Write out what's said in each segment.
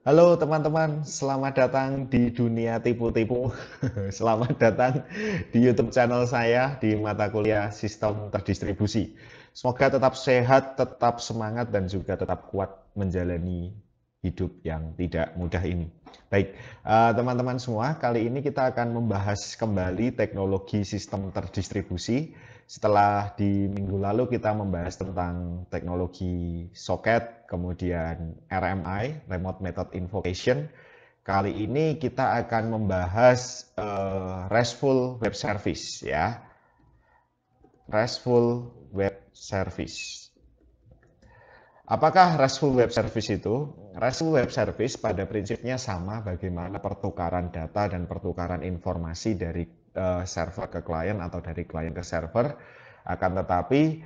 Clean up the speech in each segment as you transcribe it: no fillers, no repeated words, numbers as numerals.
Halo teman-teman, selamat datang di dunia tipu-tipu. Selamat datang di YouTube channel saya di mata kuliah Sistem Terdistribusi. Semoga tetap sehat, tetap semangat, dan juga tetap kuat menjalani hidup yang tidak mudah ini. Baik, teman-teman semua, kali ini kita akan membahas kembali teknologi sistem terdistribusi. Setelah di minggu lalu kita membahas tentang teknologi soket, kemudian RMI, Remote Method Invocation. Kali ini kita akan membahas RESTful Web Service ya. RESTful Web Service. Apakah RESTful Web Service itu? RESTful Web Service pada prinsipnya sama bagaimana pertukaran data dan pertukaran informasi dari server ke klien atau dari klien ke server. Akan tetapi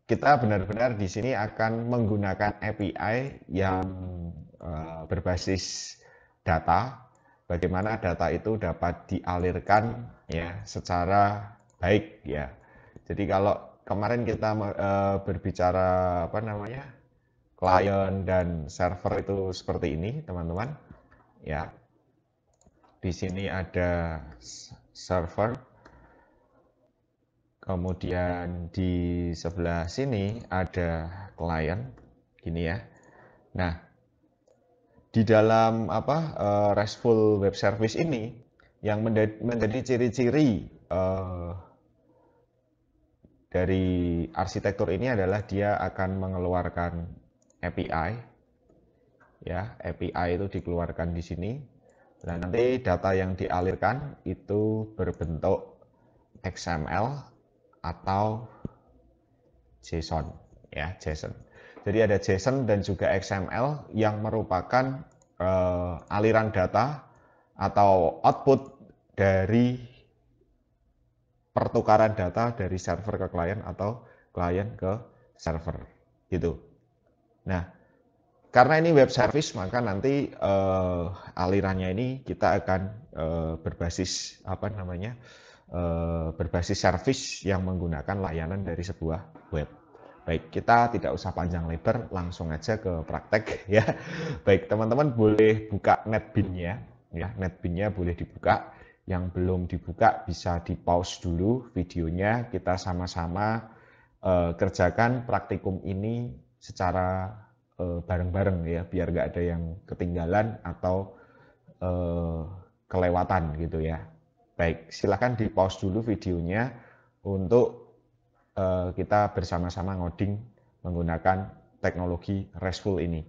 kita benar-benar di sini akan menggunakan API yang berbasis data. Bagaimana data itu dapat dialirkan ya secara baik ya. Jadi kalau kemarin kita berbicara apa namanya klien dan server itu seperti ini teman-teman ya. Di sini ada server, kemudian di sebelah sini ada klien gini ya. Nah, di dalam apa RESTful Web Service ini yang menjadi ciri-ciri dari arsitektur ini adalah dia akan mengeluarkan API ya. API itu dikeluarkan di sini. Nah, nanti data yang dialirkan itu berbentuk XML atau JSON ya, JSON. Jadi ada JSON dan juga XML yang merupakan aliran data atau output dari pertukaran data dari server ke klien atau klien ke server gitu. Nah, karena ini web service maka nanti alirannya ini kita akan berbasis apa namanya berbasis service yang menggunakan layanan dari sebuah web. Baik, kita tidak usah panjang lebar, langsung aja ke praktek ya. Baik, teman-teman boleh buka NetBeans-nya ya, NetBeans-nya boleh dibuka. Yang belum dibuka bisa di pause dulu videonya, kita sama-sama kerjakan praktikum ini secara bareng-bareng ya, biar nggak ada yang ketinggalan atau kelewatan gitu ya. Baik, silahkan di pause dulu videonya untuk kita bersama-sama ngoding menggunakan teknologi RESTful ini.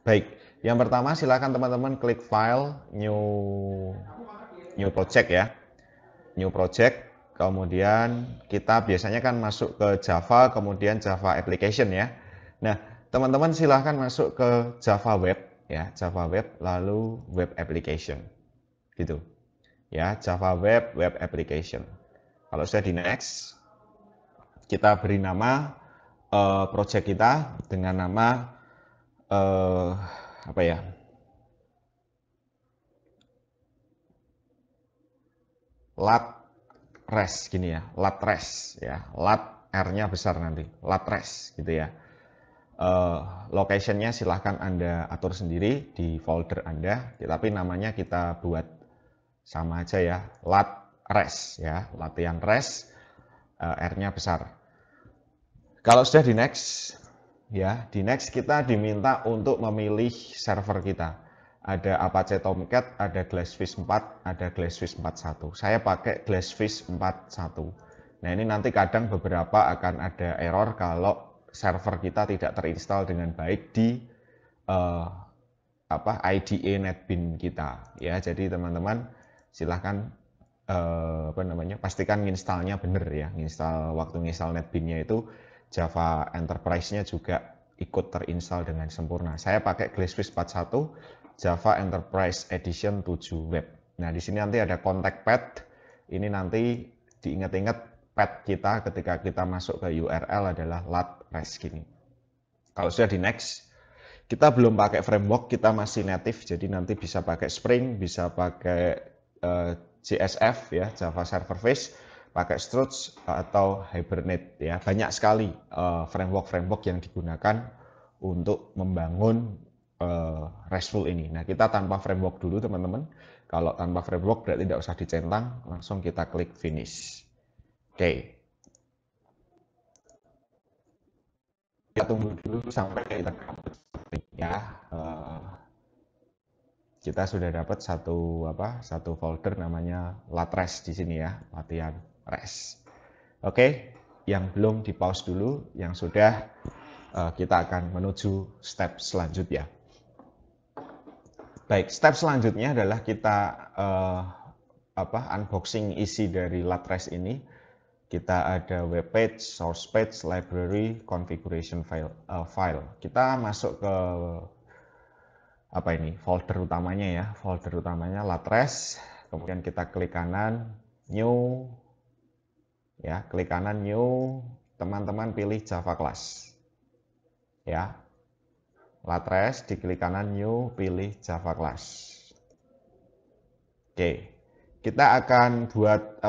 Baik, yang pertama silakan teman-teman klik file new project ya. New project, kemudian kita biasanya kan masuk ke Java, kemudian Java application ya. Nah, teman-teman silahkan masuk ke Java web ya, Java web lalu web application gitu ya, Java web application. Kalau sudah di next, kita beri nama project kita dengan nama apa ya, lat-res gini ya, lat-res ya, lat R-nya besar nanti, lat-res gitu ya. Location-nya silahkan Anda atur sendiri di folder Anda, tapi namanya kita buat sama aja ya, lat-res ya, latihan res, R-nya besar. Kalau sudah di next, ya di next kita diminta untuk memilih server kita. Ada Apache Tomcat, ada Glassfish 4, ada Glassfish 41. Saya pakai Glassfish 41. Nah ini nanti kadang beberapa akan ada error kalau server kita tidak terinstall dengan baik di IDE NetBeans kita ya. Jadi teman-teman silahkan pastikan installnya benar ya. Waktu install NetBeans-nya itu Java Enterprise-nya juga ikut terinstall dengan sempurna. Saya pakai Glassfish 41 Java Enterprise Edition 7 Web. Nah, di sini nanti ada contact path. Ini nanti diingat-ingat path kita ketika kita masuk ke URL adalah lat-res gini. Kalau sudah di next, kita belum pakai framework, kita masih native, jadi nanti bisa pakai Spring, bisa pakai CSF ya, Java Server Face. pakai Struts atau Hibernate ya. Banyak sekali framework yang digunakan untuk membangun RESTful ini. Nah, kita tanpa framework dulu teman-teman. Kalau tanpa framework berarti tidak usah dicentang, langsung kita klik finish. Oke. Kita tunggu dulu sampai kita dapat ya. Kita sudah dapat satu folder namanya latres di sini ya, latihan res. Oke, yang belum di pause dulu, yang sudah kita akan menuju step selanjutnya. Baik, step selanjutnya adalah kita unboxing isi dari latres ini. Kita ada web page, source page, library, configuration file. Kita masuk ke folder utamanya ya, folder utamanya latres. Kemudian kita klik kanan new, ya klik kanan new. Teman-teman pilih Java class, ya. Latres diklik kanan new, pilih Java class. Oke, kita akan buat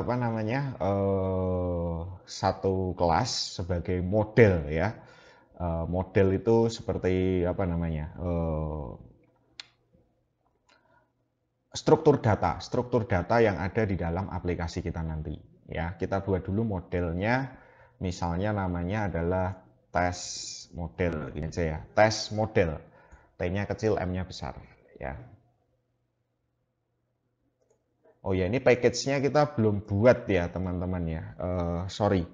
satu kelas sebagai model ya. Model itu seperti struktur data yang ada di dalam aplikasi kita nanti ya. Kita buat dulu modelnya, misalnya namanya adalah test model, ini aja ya, test model, T-nya kecil, M-nya besar ya. Oh ya, ini package-nya kita belum buat ya teman-teman ya. Sorry,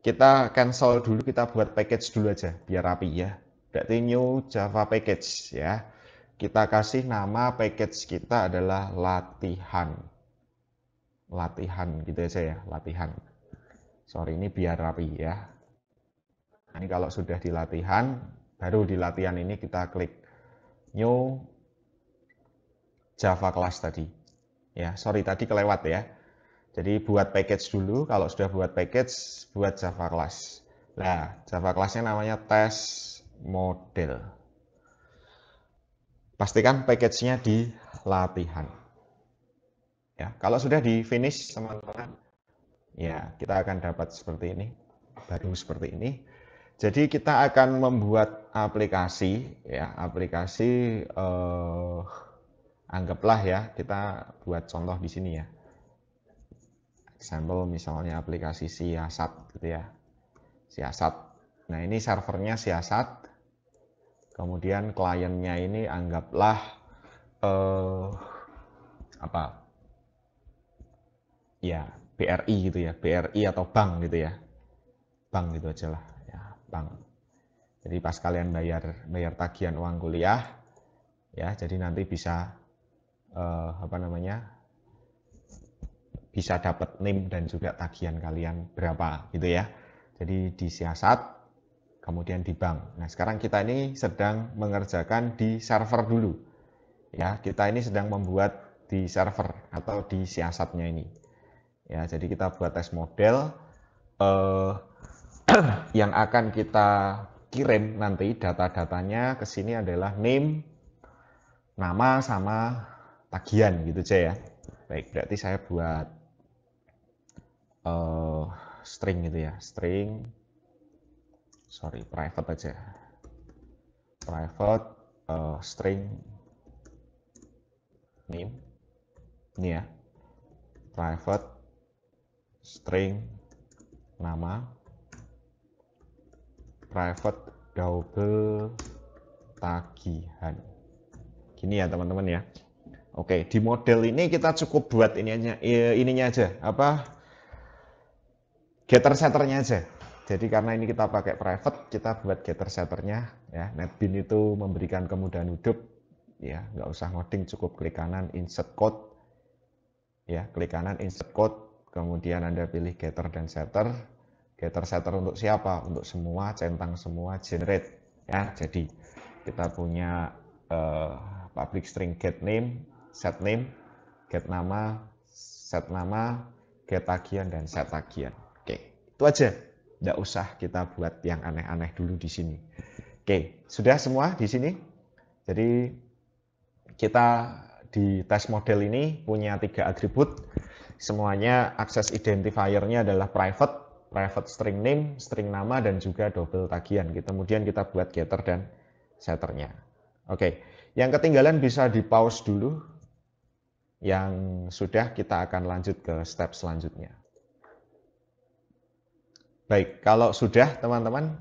kita cancel dulu, kita buat package dulu aja biar rapi ya. Berarti new Java package ya. Kita kasih nama package kita adalah latihan. Latihan gitu aja ya, latihan. Sorry, ini biar rapi ya. Nah, ini kalau sudah di latihan, baru di latihan ini kita klik new Java class tadi. Ya, sorry tadi kelewat ya. Jadi buat package dulu, kalau sudah buat package, buat Java class. Nah, Java class-nya namanya test model. Pastikan package-nya di latihan. Ya, kalau sudah di finish teman-teman, ya kita akan dapat seperti ini, baru seperti ini. Jadi kita akan membuat aplikasi, ya aplikasi anggaplah ya kita buat contoh di sini ya. Sampel misalnya aplikasi siasat gitu ya. Siasat. Nah, ini servernya siasat. Kemudian kliennya ini anggaplah ya BRI gitu ya, BRI atau bank gitu ya. Bank gitu aja lah ya, bank. Jadi pas kalian bayar tagihan uang kuliah ya, jadi nanti bisa bisa dapat NIM dan juga tagihan kalian berapa gitu ya. Jadi di siasat, kemudian di bank. Nah, sekarang kita ini sedang mengerjakan di server dulu. Ya, kita ini sedang membuat di server atau di siasatnya ini. Ya, jadi kita buat tes model yang akan kita kirim nanti data-datanya ke sini adalah name, nama sama tagihan gitu aja ya. Baik, berarti saya buat string gitu ya, string, sorry private aja, private string name, ini ya, private string nama, private double tagihan, gini ya teman-teman ya. Oke, di model ini kita cukup buat ininya aja, getter setternya aja. Jadi karena ini kita pakai private, kita buat getter setternya ya. NetBeans itu memberikan kemudahan hidup ya, nggak usah ngoding, cukup klik kanan insert code ya, klik kanan insert code, kemudian Anda pilih getter dan setter. Getter setter untuk siapa? Untuk semua, centang semua, generate ya. Jadi kita punya public string get name, set name, get nama, set nama, get tagihan dan set tagihan. Oke, itu aja. Nggak usah kita buat yang aneh-aneh dulu di sini. Oke, sudah semua di sini. Jadi kita di test model ini punya 3 atribut. semuanya akses identifier-nya adalah private string name, string nama, dan juga double tagihan. Kemudian kita buat getter dan setternya. Oke, yang ketinggalan bisa di pause dulu. Yang sudah, kita akan lanjut ke step selanjutnya. Baik, kalau sudah teman-teman,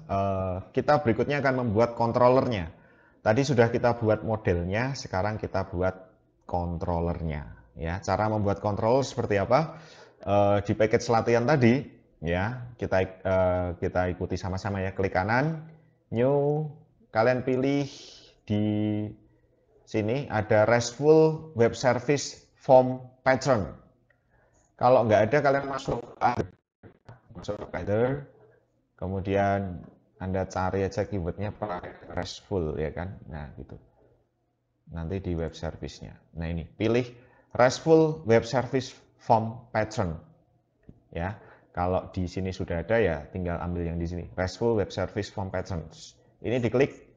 kita berikutnya akan membuat controllernya. Tadi sudah kita buat modelnya, sekarang kita buat controllernya. Ya, cara membuat controller seperti apa? Di package latihan tadi, ya kita ikuti sama-sama ya. Klik kanan, new, kalian pilih di sini ada RESTful Web Service Form Pattern. Kalau nggak ada, kalian masuk other, kemudian Anda cari aja keywordnya pakai RESTful ya kan. Nah gitu. Nanti di web service-nya. Nah ini, pilih RESTful Web Service Form Pattern. Ya, kalau di sini sudah ada ya tinggal ambil yang di sini. RESTful Web Service Form Patterns. Ini diklik.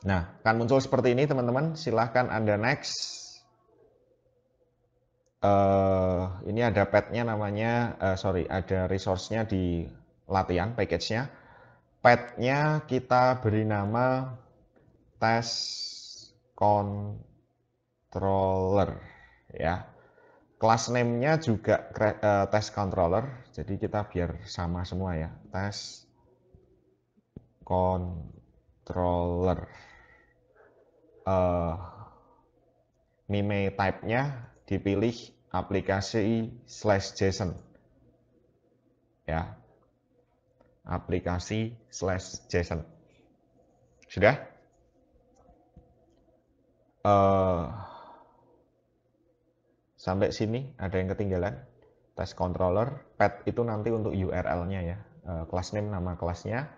Nah, akan muncul seperti ini teman-teman. Silahkan Anda next. Ini ada path-nya namanya, ada resource-nya di latihan, package-nya. Path-nya kita beri nama test controller ya. Class name-nya juga test controller, jadi kita biar sama semua ya. Test controller. Mime type-nya dipilih aplikasi /JSON ya, aplikasi /JSON. Sudah? Sampai sini ada yang ketinggalan. Test controller, path itu nanti untuk URL-nya ya. Class name nama kelasnya,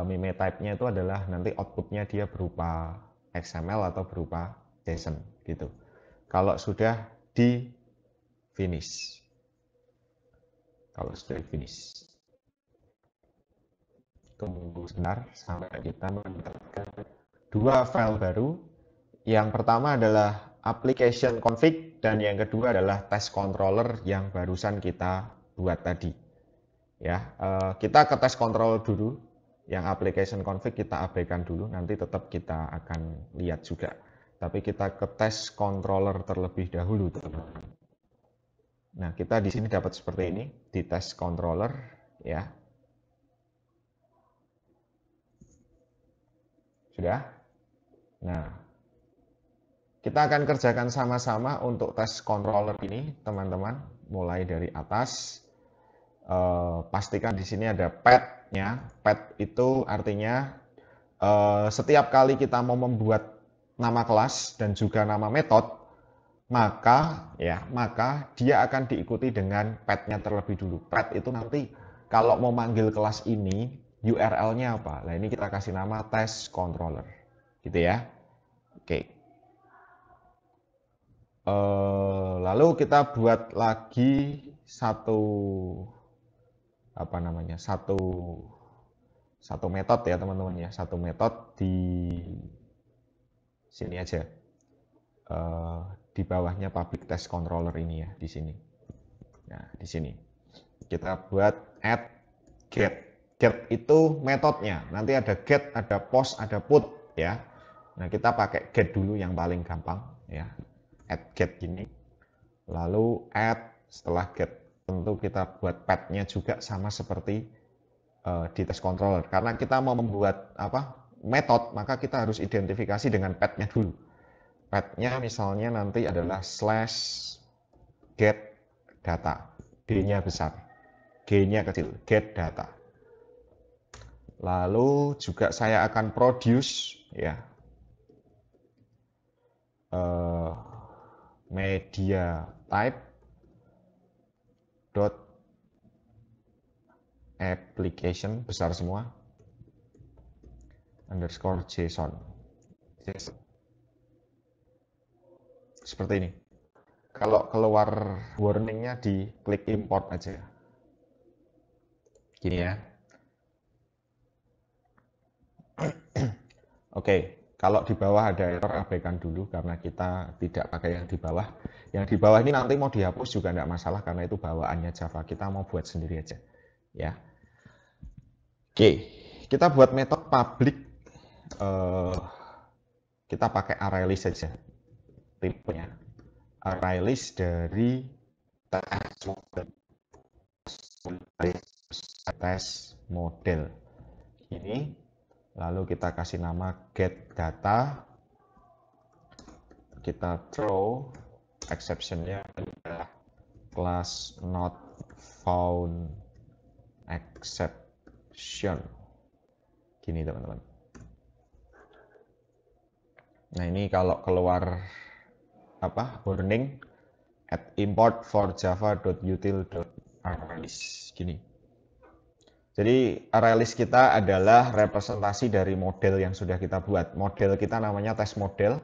mime type-nya itu adalah nanti output-nya dia berupa XML atau berupa JSON gitu. Kalau sudah di finish. Kalau sudah di finish. Tunggu sebentar sampai kita mendapatkan dua file baru. Yang pertama adalah application config dan yang kedua adalah test controller yang barusan kita buat tadi. Ya, kita ke test controller dulu. Yang application config kita abaikan dulu, nanti tetap kita akan lihat juga. Tapi kita ke test controller terlebih dahulu, teman-teman. Nah, kita di sini dapat seperti ini di test controller, ya. Sudah? Nah, kita akan kerjakan sama-sama untuk test controller ini, teman-teman. Mulai dari atas. Pastikan di sini ada path-nya. Path itu artinya setiap kali kita mau membuat nama kelas dan juga nama metode, maka dia akan diikuti dengan path-nya terlebih dulu. Path itu nanti kalau mau manggil kelas ini, URL-nya apa? Nah, ini kita kasih nama test controller. Gitu ya. Oke. Lalu kita buat lagi satu metode ya teman-teman ya, satu metode di sini aja, di bawahnya public test controller ini ya, di sini. Nah, di sini kita buat add get. Get itu metodenya, nanti ada get, ada post, ada put ya. Nah, kita pakai get dulu yang paling gampang ya, add get gini. Lalu add, setelah get tentu kita buat path-nya juga sama seperti di test controller. Karena kita mau membuat metode, maka kita harus identifikasi dengan path-nya dulu. Path-nya misalnya nanti adalah /get data. D-nya besar, G-nya kecil, get data. Lalu juga saya akan produce ya, media type dot application besar semua underscore JSON. Seperti ini. Kalau keluar warningnya di klik import aja. Gini ya. Oke, Kalau di bawah ada error, abaikan dulu karena kita tidak pakai yang di bawah. Yang di bawah ini nanti mau dihapus juga tidak masalah karena itu bawaannya Java. Kita mau buat sendiri aja. Ya. Oke, kita buat metode public. Kita pakai ArrayList saja. Tipenya ArrayList dari test model ini, lalu kita kasih nama get data, kita throw exceptionnya adalah class not found exception, gini teman-teman. Nah ini kalau keluar warning at import for java.util.arraylist gini. Jadi ArrayList kita adalah representasi dari model yang sudah kita buat. Model kita namanya test model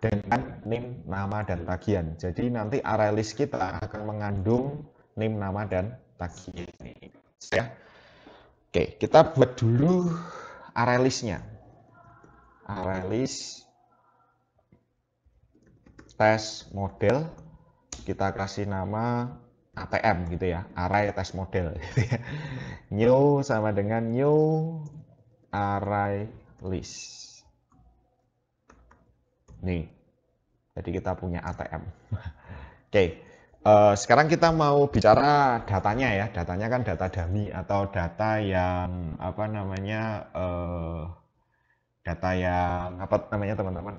dengan name, nama, dan tagihan. Jadi nanti ArrayList kita akan mengandung name, nama, dan tagihan. Ya. Oke, kita buat dulu ArrayList-nya. ArrayList test model, kita kasih nama ATM gitu ya, array test model. New sama dengan new array list. Nih, jadi kita punya ATM. Oke, sekarang kita mau bicara datanya ya. Datanya kan data dummy atau data yang data yang teman-teman?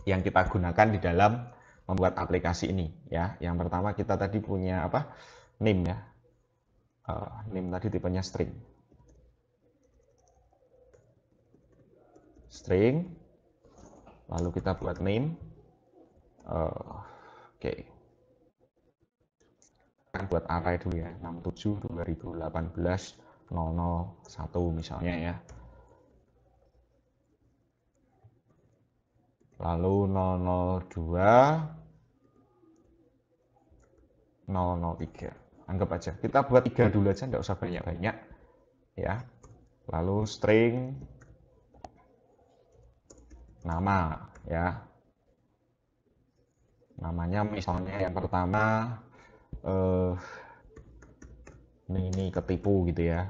Yang kita gunakan di dalam membuat aplikasi ini ya. Yang pertama kita tadi punya name ya. Name tadi tipenya string. Lalu kita buat name. Oke. Kita buat array dulu ya, 67 2018 001 misalnya ya. Lalu 002 003. Anggap aja. Kita buat 3 dulu aja, enggak usah banyak-banyak ya. Lalu string nama ya. Namanya misalnya yang pertama ini ketipu gitu ya.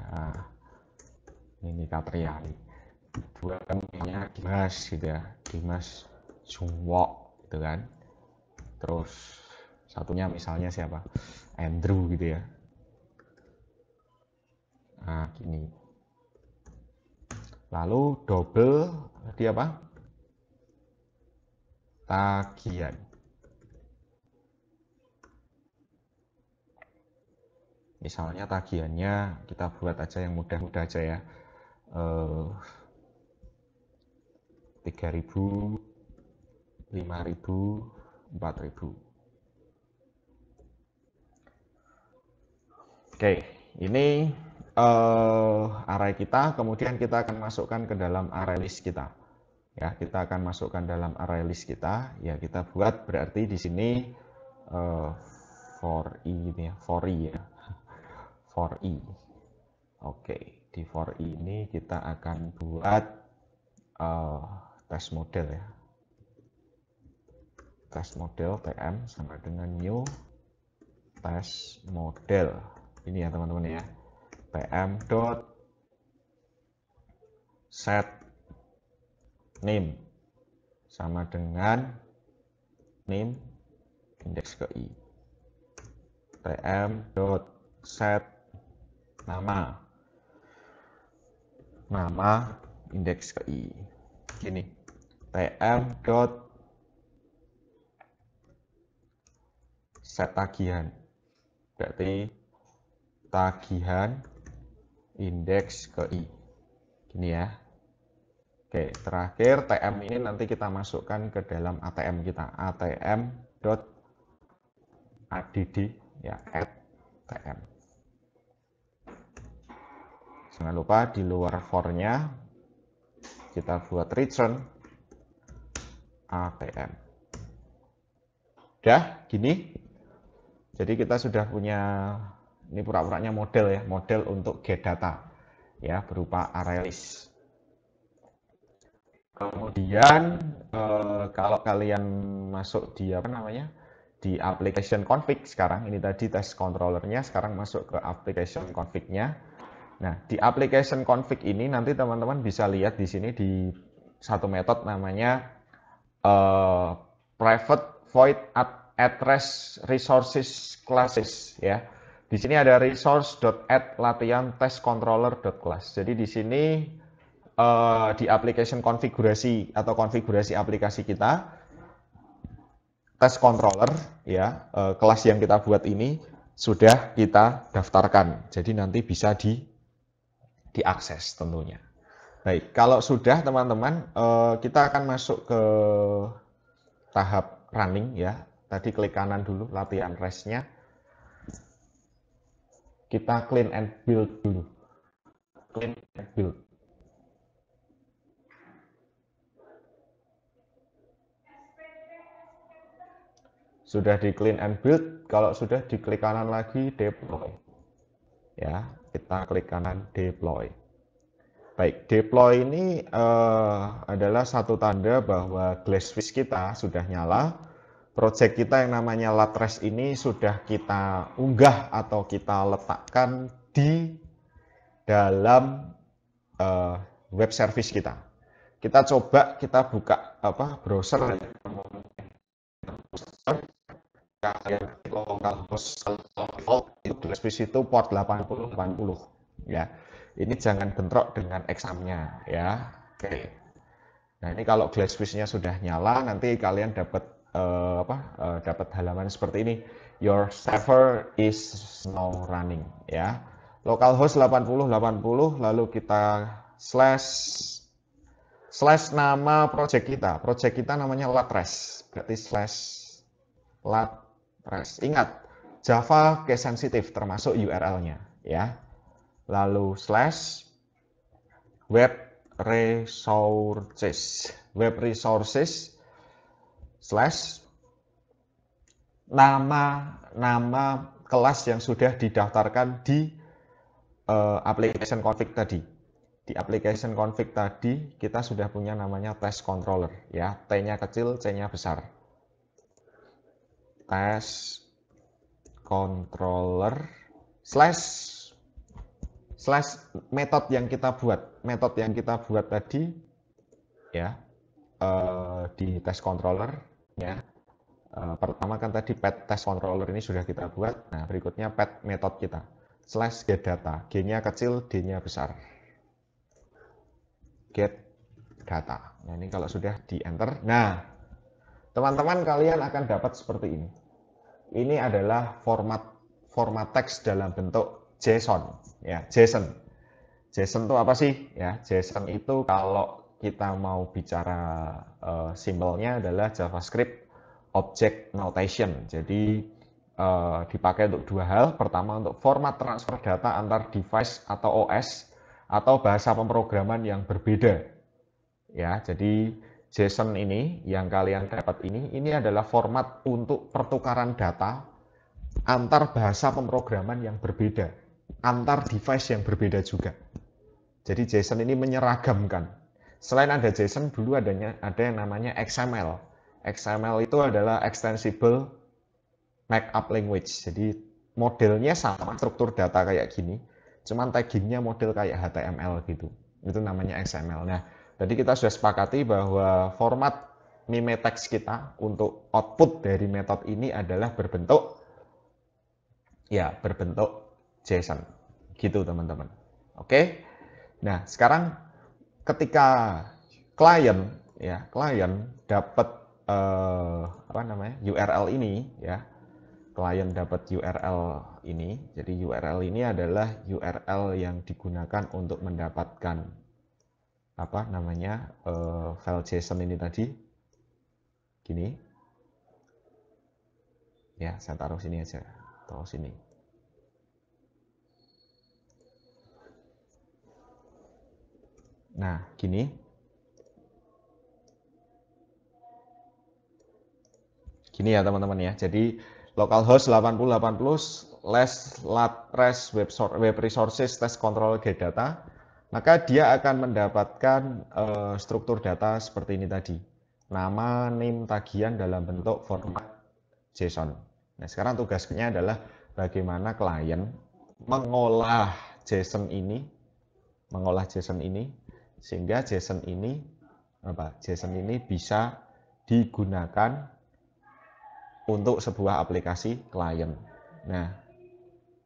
Ini Katriani. Dua kan namanya Dimas gitu ya. Dimas Jungwok gitu kan. Terus satunya misalnya siapa? Andrew gitu ya. Nah, gini. Lalu double tadi apa? Tagihan. Misalnya tagihannya kita buat aja yang mudah-mudah aja ya. 3.000, 5.000, 4.000. Oke, ini array kita, kemudian kita akan masukkan ke dalam array list kita. Ya, kita akan masukkan dalam array list kita. Ya, kita buat berarti di sini for i ini ya, for i ya. For i. Oke, di for i ini kita akan buat test model ya. Test model tm sama dengan new test model. Ini ya teman-teman ya. tm dot set name sama dengan name indeks ke i. tm dot set nama indeks ke i. Gini. tm dot set tagihan. Berarti tagihan indeks ke i. Gini ya. Oke, terakhir tm ini nanti kita masukkan ke dalam ATM kita. atm.add ya, add tm. Jangan lupa di luar for-nya kita buat return atm. Udah gini. Jadi kita sudah punya ini pura-puranya model ya, model untuk get data ya berupa ArrayList. Kemudian kalau kalian masuk di apa namanya di application config sekarang, ini tadi test controllernya, sekarang masuk ke application config-nya. Nah, di application config ini nanti teman-teman bisa lihat di sini di satu metode namanya private void address resources classes ya. Di sini ada resource.add latihan test controller.class. Jadi di sini di application konfigurasi atau konfigurasi aplikasi kita, test controller ya, kelas yang kita buat ini sudah kita daftarkan. Jadi nanti bisa diakses tentunya. Baik, kalau sudah teman-teman, kita akan masuk ke tahap running ya. Tadi klik kanan dulu latihan rest-nya. Kita clean and build dulu. Clean and build. Sudah di clean and build, kalau sudah diklik kanan lagi deploy. Ya, kita klik kanan deploy. Baik, deploy ini adalah satu tanda bahwa Glassfish kita sudah nyala. Project kita yang namanya Latres ini sudah kita unggah atau kita letakkan di dalam web service kita. Kita coba kita buka browser localhost default itu Glassfish itu port 8080 ya. Ini jangan bentrok dengan examnya ya. Oke. Nah, ini kalau Glassfish-nya sudah nyala, nanti kalian dapat dapat halaman seperti ini. Your server is now running ya. Localhost 8080 lalu kita slash nama project kita. Project kita namanya Latres. Berarti slash Latres. Ingat, Java case sensitive termasuk URL-nya ya. Lalu slash web resources slash nama kelas yang sudah didaftarkan di application config tadi. Di application config tadi kita sudah punya namanya test controller ya, T-nya kecil, C-nya besar. Test controller slash metode yang kita buat tadi ya, di test controller ya. Pertama kan tadi pet test controller ini sudah kita buat. Nah, berikutnya pet method kita slash get data, G-nya kecil, D-nya besar. Get data. Nah, ini kalau sudah di enter, nah teman-teman kalian akan dapat seperti ini. Ini adalah format teks dalam bentuk JSON ya. JSON itu apa sih ya? JSON itu kalau kita mau bicara simbolnya adalah JavaScript Object Notation. Jadi dipakai untuk dua hal. Pertama untuk format transfer data antar device atau OS atau bahasa pemrograman yang berbeda. Ya, jadi JSON ini yang kalian dapat ini adalah format untuk pertukaran data antar bahasa pemrograman yang berbeda, antar device yang berbeda juga. Jadi JSON ini menyeragamkan. Selain ada JSON, dulu ada yang namanya XML. XML itu adalah Extensible Markup Language. Jadi modelnya sama, struktur data kayak gini, cuman taggingnya model kayak HTML gitu. Itu namanya XML. Nah, tadi kita sudah sepakati bahwa format mimetext kita untuk output dari metode ini adalah berbentuk JSON. Gitu teman-teman. Oke. Nah, sekarang ketika klien dapat URL ini ya. Klien dapat URL ini. Jadi URL ini adalah URL yang digunakan untuk mendapatkan file JSON ini tadi. Gini. Ya, saya taruh sini aja. Taruh sini. Nah, gini. Gini ya teman-teman ya. Jadi localhost 8080 /latres web resources test control get data. maka dia akan mendapatkan struktur data seperti ini tadi. Nama, name, tagihan dalam bentuk format JSON. Nah, sekarang tugasnya adalah bagaimana klien mengolah JSON ini, sehingga JSON ini bisa digunakan untuk sebuah aplikasi klien. Nah,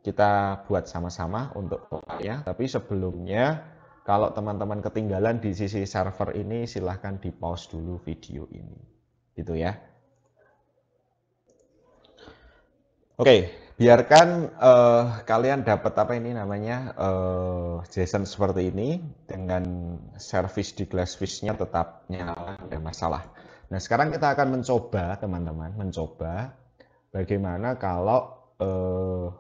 kita buat sama-sama untuk pokoknya, tapi sebelumnya kalau teman-teman ketinggalan di sisi server ini, silahkan di pause dulu video ini, gitu ya. Oke, biarkan kalian dapat apa ini namanya JSON seperti ini dengan service di Glassfish-nya tetap nyala, tidak masalah. Nah, sekarang kita akan mencoba, teman-teman, bagaimana kalau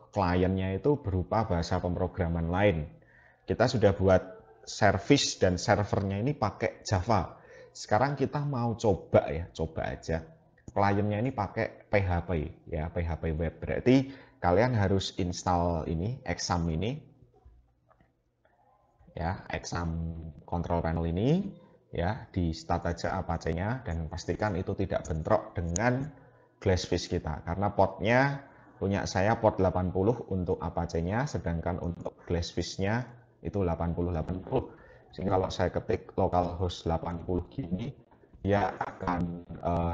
kliennya itu berupa bahasa pemrograman lain. Kita sudah buat service dan servernya ini pakai Java. Sekarang kita mau coba aja. Kliennya ini pakai PHP ya, PHP web. Berarti kalian harus install ini, Exam ini. Ya, Exam control panel ini ya, di start aja Apache-nya dan pastikan itu tidak bentrok dengan Glassfish kita karena portnya punya saya port 80 untuk Apache-nya, sedangkan untuk Glassfish-nya itu 8080. Sehingga kalau saya ketik localhost 80 gini, dia akan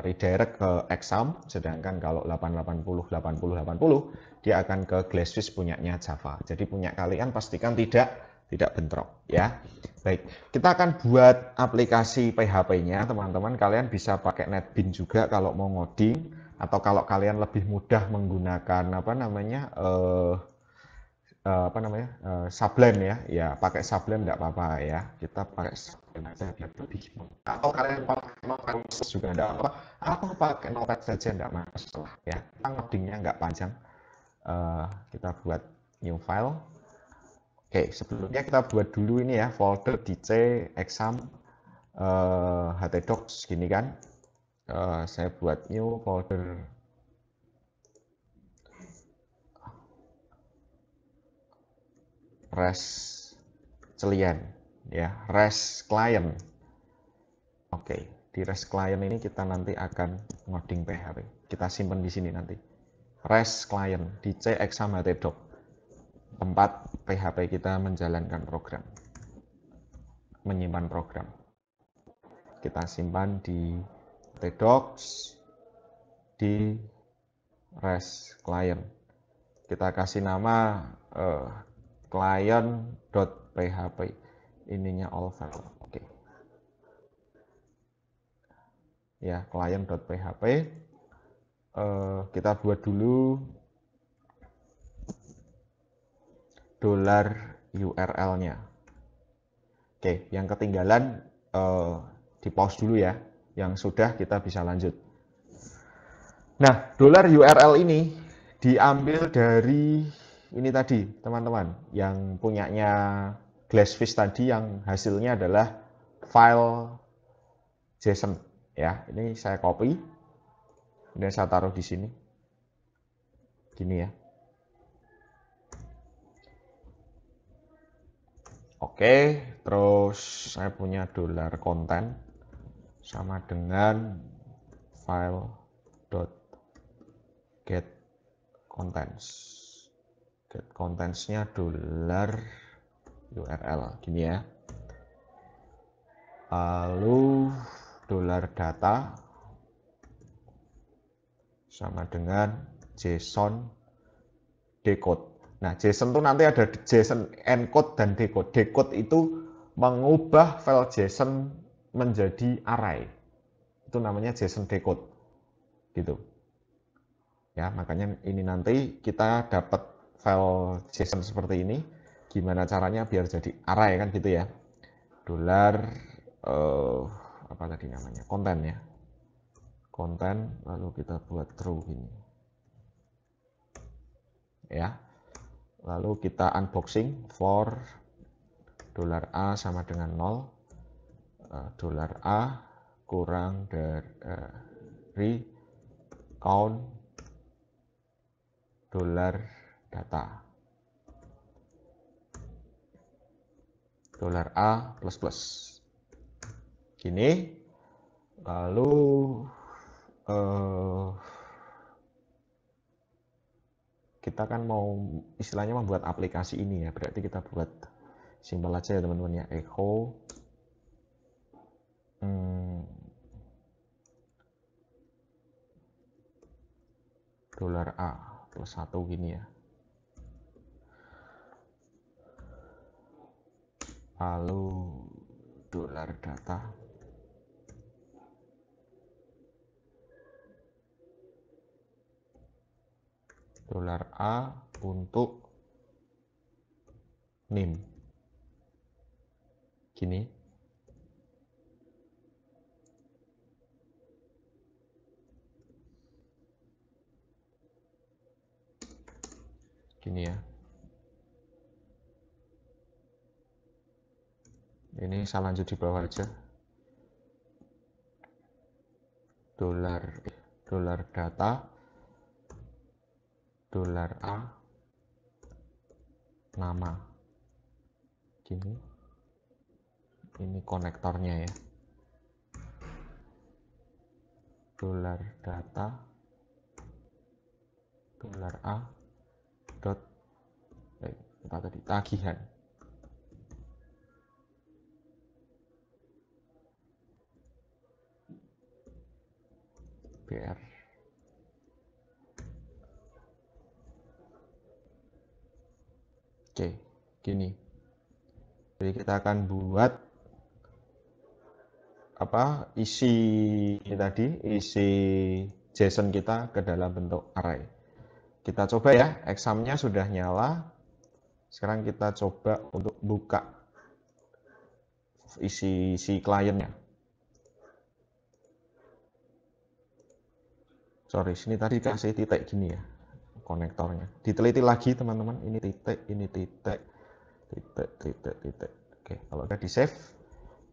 redirect ke Exam, sedangkan kalau 880 80 80 dia akan ke Glassfish punyanya Java. Jadi punya kalian pastikan tidak bentrok ya. Baik, kita akan buat aplikasi PHP-nya, teman-teman. Kalian bisa pakai NetBeans juga kalau mau ngoding, atau kalau kalian lebih mudah menggunakan Sublime ya pakai Sublime tidak apa-apa ya, kita pakai Sublime aja biar lebih mudah. Atau kalian pakai Notepad juga tidak apa-apa, atau pakai Notepad saja tidak masalah ya, kita ngodingnya nggak panjang. Kita buat new file. Oke, sebelumnya kita buat dulu ini ya, folder dc exam htdocs gini kan. Saya buat new folder REST client ya, REST client. Oke, di REST client ini kita nanti akan ngoding PHP. Kita simpan di sini nanti. REST client dc exam htdocs, tempat PHP kita menjalankan program, menyimpan program. Kita simpan di htdocs di REST client. Kita kasih nama client.php, ininya all file. Oke. Ya, client.php. Kita buat dulu $URL-nya. Oke, yang ketinggalan di pause dulu ya. Yang sudah kita bisa lanjut. Nah, $URL ini diambil dari ini tadi, teman-teman, yang punyanya Glassfish tadi, yang hasilnya adalah file JSON ya. Ini saya copy, kemudian saya taruh di sini, gini ya. Oke, terus saya punya $content sama dengan file get contents. Get contentsnya $URL gini ya. Lalu $data sama dengan JSON decode. Nah, JSON itu nanti ada JSON encode dan decode. Decode itu mengubah file JSON menjadi array. Itu namanya JSON decode. Gitu. Ya, makanya ini nanti kita dapat file JSON seperti ini. Gimana caranya biar jadi array kan gitu ya. Apa tadi namanya? Konten ya. Konten, lalu kita buat true ini. Ya. Lalu kita unboxing for $A sama dengan 0, $A kurang dari count $data. $A plus plus. Gini. Lalu kita kan mau istilahnya membuat aplikasi ini ya, berarti kita buat simpel aja ya teman-teman ya, echo $A plus 1 gini ya. Lalu $data $A untuk name gini. Gini ya. Ini saya lanjut di bawah aja. $data $A nama gini. Ini konektornya ya. $data $A dot apa tadi, tagihan. BR. Oke, gini. Jadi kita akan buat isi JSON kita ke dalam bentuk array. Kita coba ya, examnya sudah nyala. Sekarang kita coba untuk buka isi kliennya. Sorry, sini tadi kasih titik gini ya, konektornya. Diteliti lagi teman-teman, ini titik, ini titik, titik, titik, titik. Oke, kalau udah di save,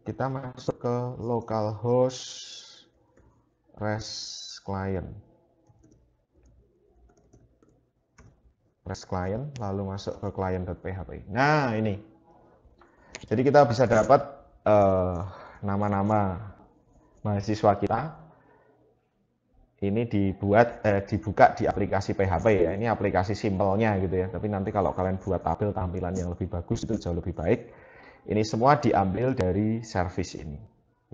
kita masuk ke localhost REST client. REST client, lalu masuk ke client.php. Nah, ini. Jadi kita bisa dapat nama-nama mahasiswa kita. Ini dibuka di aplikasi PHP ya. Ini aplikasi simpelnya gitu ya. Tapi nanti kalau kalian buat tampilan yang lebih bagus itu jauh lebih baik. Ini semua diambil dari service ini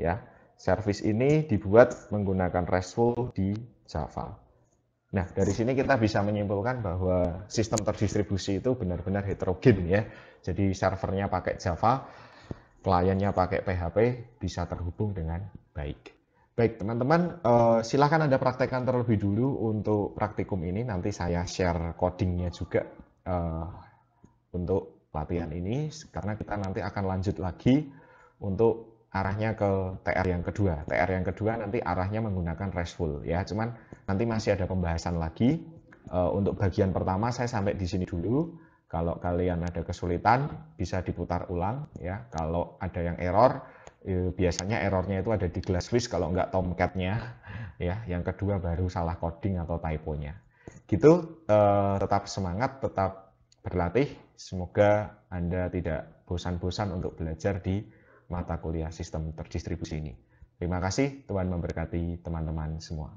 ya. Service ini dibuat menggunakan RESTful di Java. Nah, dari sini kita bisa menyimpulkan bahwa sistem terdistribusi itu benar-benar heterogen ya. Jadi servernya pakai Java, kliennya pakai PHP, bisa terhubung dengan baik. Baik teman-teman, silahkan Anda praktekkan terlebih dulu untuk praktikum ini. Nanti saya share codingnya juga untuk latihan ini, karena kita nanti akan lanjut lagi untuk arahnya ke TR yang kedua. TR yang kedua nanti arahnya menggunakan RESTful ya. Cuman nanti masih ada pembahasan lagi. Untuk bagian pertama saya sampai di sini dulu. Kalau kalian ada kesulitan bisa diputar ulang ya. Kalau ada yang error, biasanya errornya itu ada di Glassfish, kalau nggak Tomcat-nya ya. Yang kedua baru salah coding atau typo-nya. Gitu, tetap semangat, tetap berlatih. Semoga Anda tidak bosan-bosan untuk belajar di mata kuliah sistem terdistribusi ini. Terima kasih, Tuhan memberkati teman-teman semua.